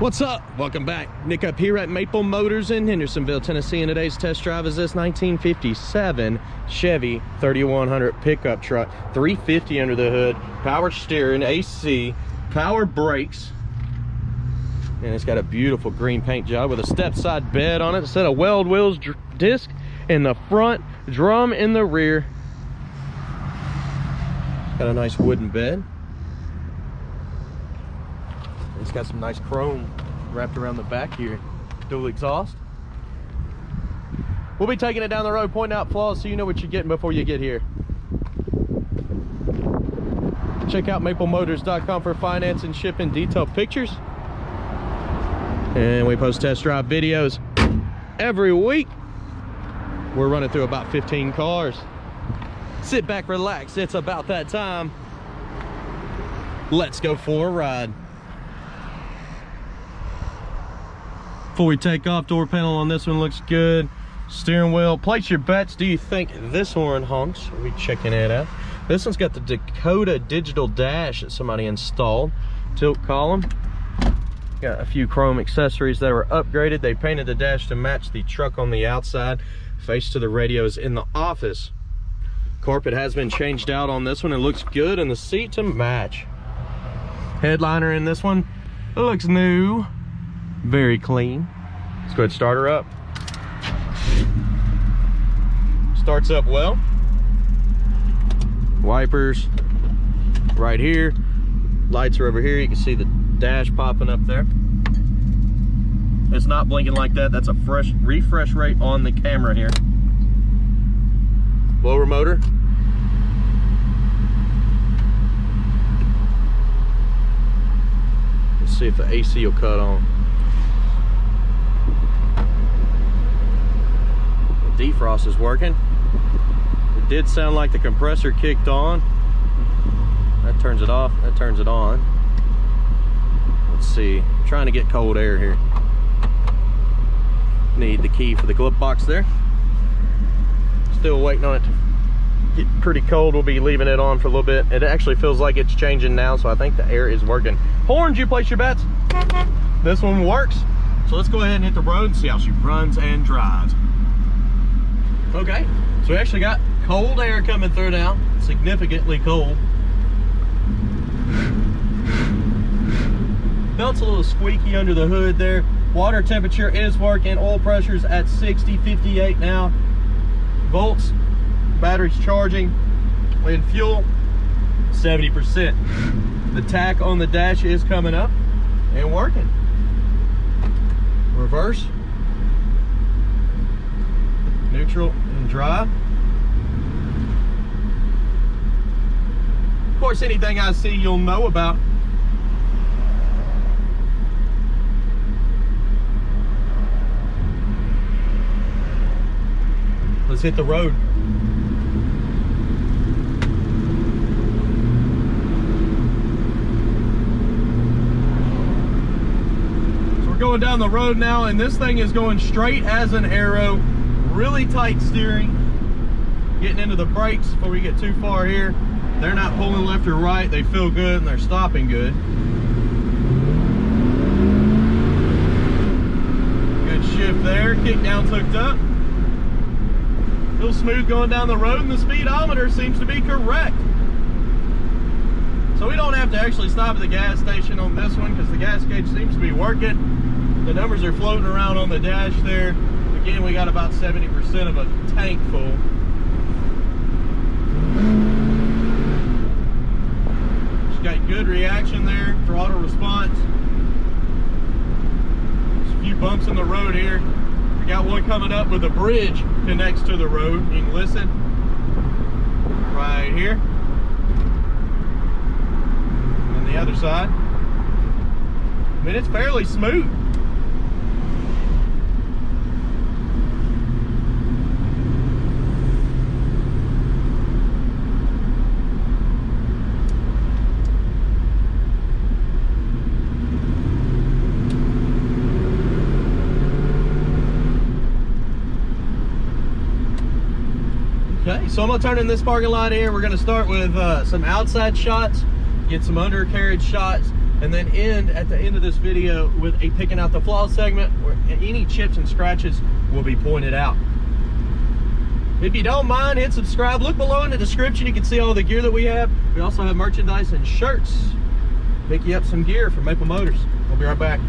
What's up? Welcome back. Nick up here at Maple Motors in Hendersonville, Tennessee, and today's test drive is this 1957 Chevy 3100 pickup truck. 350 under the hood, power steering, AC, power brakes, and it's got a beautiful green paint job with a step side bed on it, a set of Weld wheels, disc in the front, drum in the rear. Got a nice wooden bed. It's got some nice chrome wrapped around the back here. Dual exhaust. We'll be taking it down the road, pointing out flaws so you know what you're getting before you get here. Check out maplemotors.com for finance and shipping detailed pictures. And we post test drive videos every week. We're running through about 15 cars. Sit back, relax. It's about that time. Let's go for a ride. Before we take off, door panel on this one looks good. Steering wheel. Place your bets. Do you think this horn honks? We'll be checking it out. This one's got the Dakota Digital dash that somebody installed. Tilt column. Got a few chrome accessories that were upgraded. They painted the dash to match the truck on the outside. Face to the radios in the office. Carpet has been changed out on this one. It looks good, and the seat to match. Headliner in this one. It looks new. Very clean. Let's go ahead and start her up. Starts up well. Wipers right here. Lights are over here. You can see the dash popping up there. It's not blinking like that. That's a fresh refresh rate on the camera here. Blower motor. Let's see if the AC will cut on. Defrost is working. It did sound like the compressor kicked on. That turns it off, that turns it on. Let's see, I'm trying to get cold air here. Need the key for the glove box there. Still waiting on it to get pretty cold. We'll be leaving it on for a little bit. It actually feels like it's changing now, so I think the air is working. Horns, you place your bets? This one works. So let's go ahead and hit the road and see how she runs and drives. Okay, so we actually got cold air coming through now, significantly cold. Belt's a little squeaky under the hood there. Water temperature is working. Oil pressure's at 60, 58 now. Volts, battery's charging. And fuel, 70%. The tack on the dash is coming up and working. Reverse. Neutral and drive. Of course, anything I see you'll know about. Let's hit the road. So we're going down the road now, and this thing is going straight as an arrow. Really tight steering. Getting into the brakes before we get too far here. They're not pulling left or right. They feel good and they're stopping good. Good shift there. Kick down hooked up. Real smooth going down the road, and the speedometer seems to be correct. So we don't have to actually stop at the gas station on this one because the gas gauge seems to be working. The numbers are floating around on the dash there. Again, we got about 70% of a tank full. She's got good reaction there, throttle response. There's a few bumps in the road here. We got one coming up with a bridge connects to the road. You can listen right here. And the other side. I mean, it's fairly smooth. Okay, so I'm gonna turn in this parking lot here. We're gonna start with some outside shots, get some undercarriage shots, and then end at the end of this video with a picking out the flaws segment where any chips and scratches will be pointed out. If you don't mind, hit subscribe. Look below in the description. You can see all the gear that we have. We also have merchandise and shirts. Pick you up some gear from Maple Motors. We'll be right back.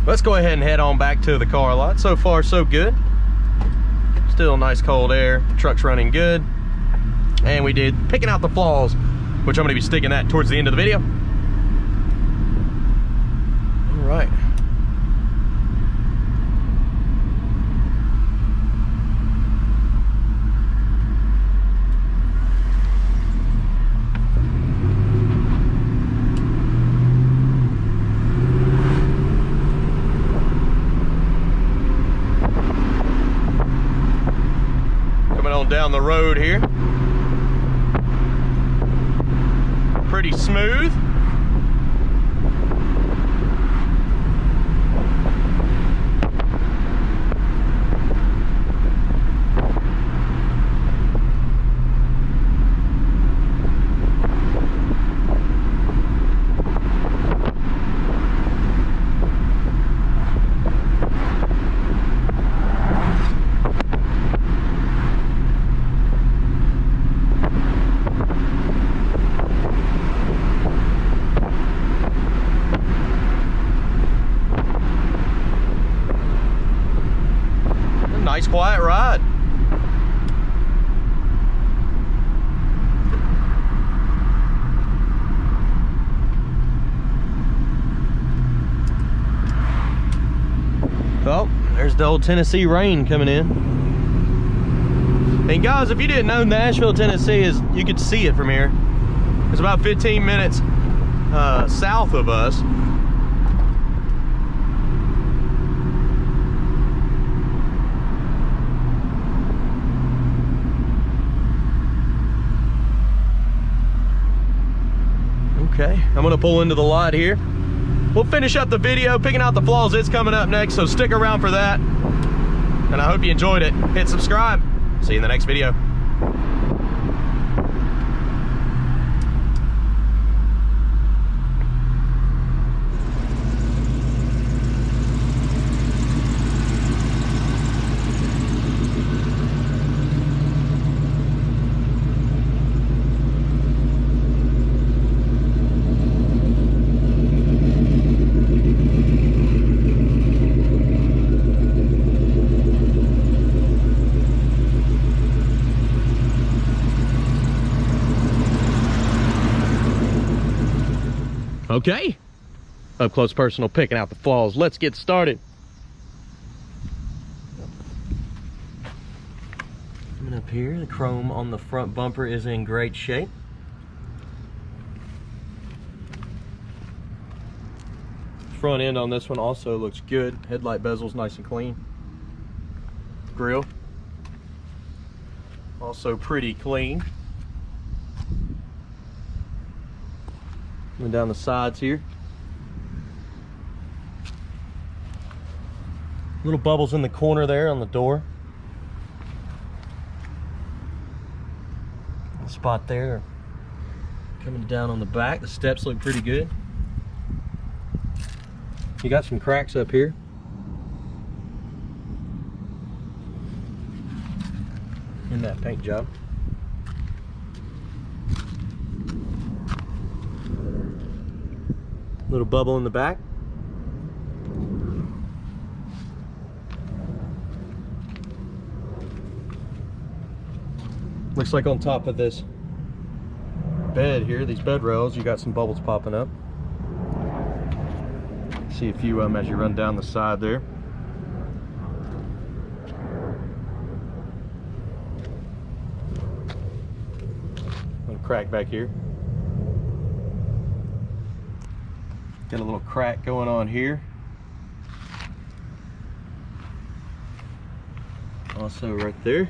Let's go ahead and head on back to the car lot. So far, so good. Still nice cold air. Truck's running good. And we did picking out the flaws, which I'm going to be sticking that towards the end of the video. All right. Down the road here, pretty smooth. Nice quiet ride. Oh, there's the old Tennessee rain coming in. And guys, if you didn't know, Nashville, Tennessee is, you could see it from here. It's about 15 minutes south of us. Okay, I'm gonna pull into the lot here. We'll finish up the video picking out the flaws. It's coming up next, so stick around for that. And I hope you enjoyed it. Hit subscribe. See you in the next video. Okay, up close personal picking out the flaws. Let's get started. Coming up here, the chrome on the front bumper is in great shape. Front end on this one also looks good. Headlight bezel's nice and clean. Grill also pretty clean. Coming down the sides here. Little bubbles in the corner there on the door. Spot there. Coming down on the back, the steps look pretty good. You got some cracks up here. In that paint job. Little bubble in the back. Looks like on top of this bed here, these bed rails, you got some bubbles popping up. See a few of them as you run down the side there. Little crack back here. Got a little crack going on here. Also right there.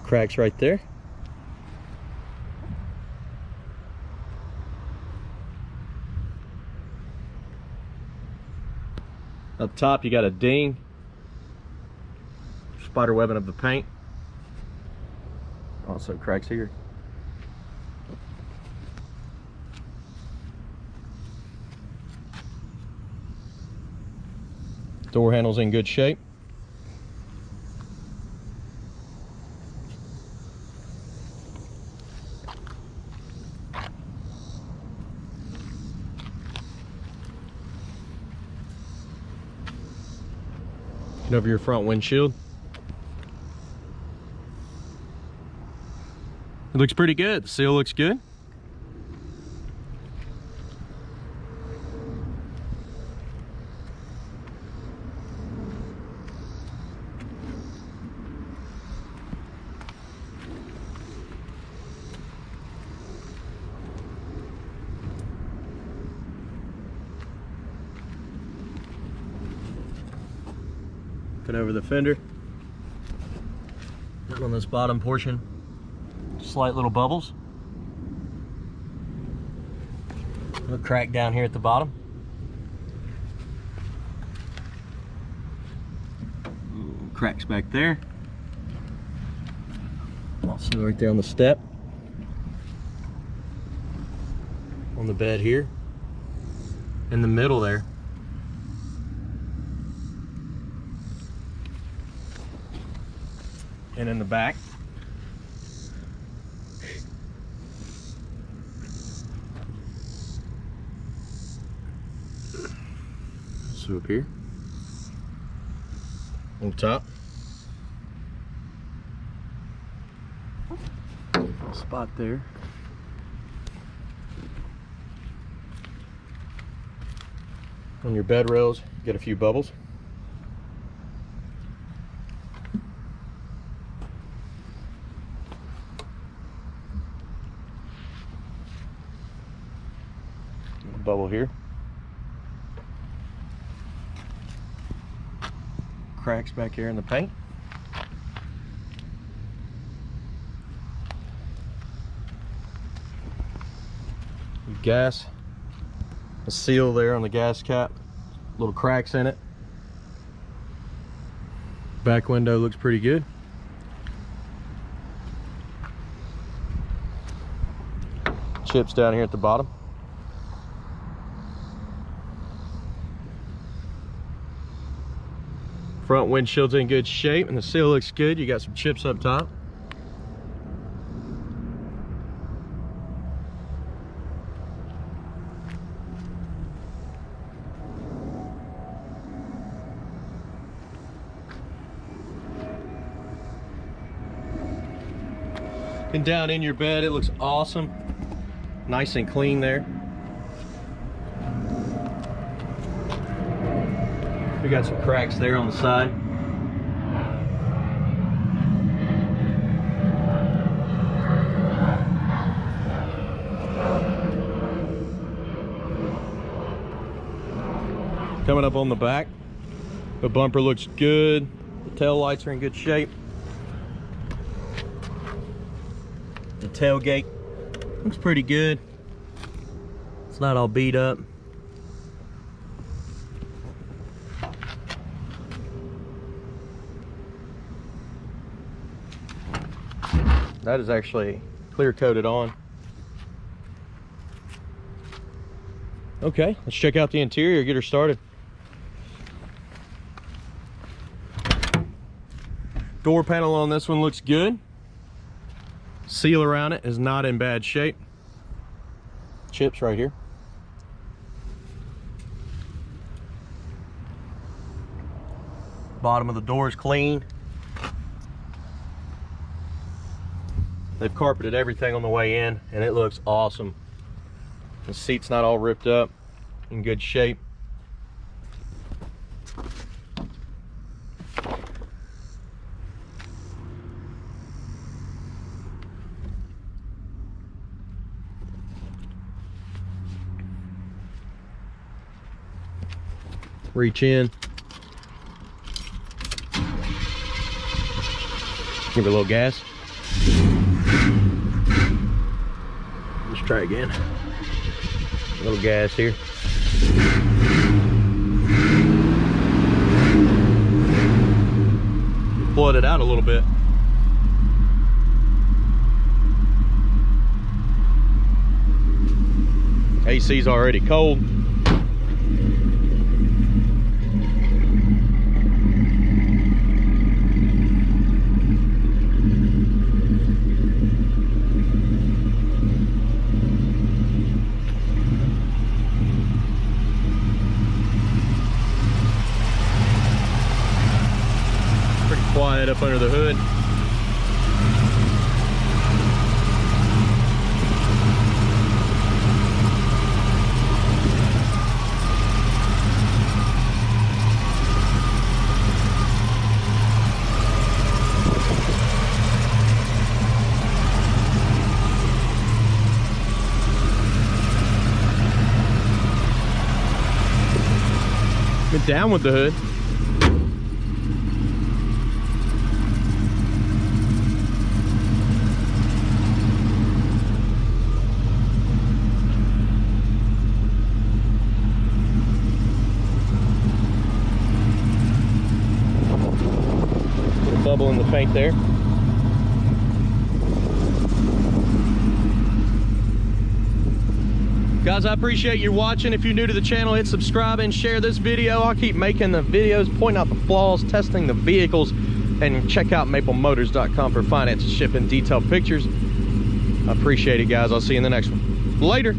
Cracks right there. Up top you got a ding. Spider webbing of the paint. Also cracks here. Door handle's in good shape. Over your front windshield. It looks pretty good. The seal looks good. Looking over the fender. Down on this bottom portion, slight little bubbles. A little crack down here at the bottom. Cracks back there. Also right there on the step. On the bed here. In the middle there. And in the back. So up here. On top. Spot there. On your bed rails, get a few bubbles. Bubble here. Cracks back here in the paint. Gas, a seal there on the gas cap, little cracks in it. Back window looks pretty good. Chips down here at the bottom. Front windshield's in good shape and the seal looks good. You got some chips up top. And down in your bed, it looks awesome. Nice and clean there. We got some cracks there on the side. Coming up on the back, the bumper looks good. The tail lights are in good shape. The tailgate looks pretty good. It's not all beat up. That is actually clear coated on. Okay, let's check out the interior, get her started. Door panel on this one looks good. Seal around it is not in bad shape. Chips right here. Bottom of the door is clean. They've carpeted everything on the way in and it looks awesome. The seat's not all ripped up, in good shape. Reach in. Give it a little gas. Let's try again. A little gas here. Flood it out a little bit. AC's already cold. Quiet up under the hood. Been down with the hood. Bubble in the paint there. Guys, I appreciate you watching. If you're new to the channel, hit subscribe and share this video. I'll keep making the videos, pointing out the flaws, testing the vehicles, and check out maplemotors.com for finance and shipping detailed pictures. I appreciate it, guys. I'll see you in the next one. Later.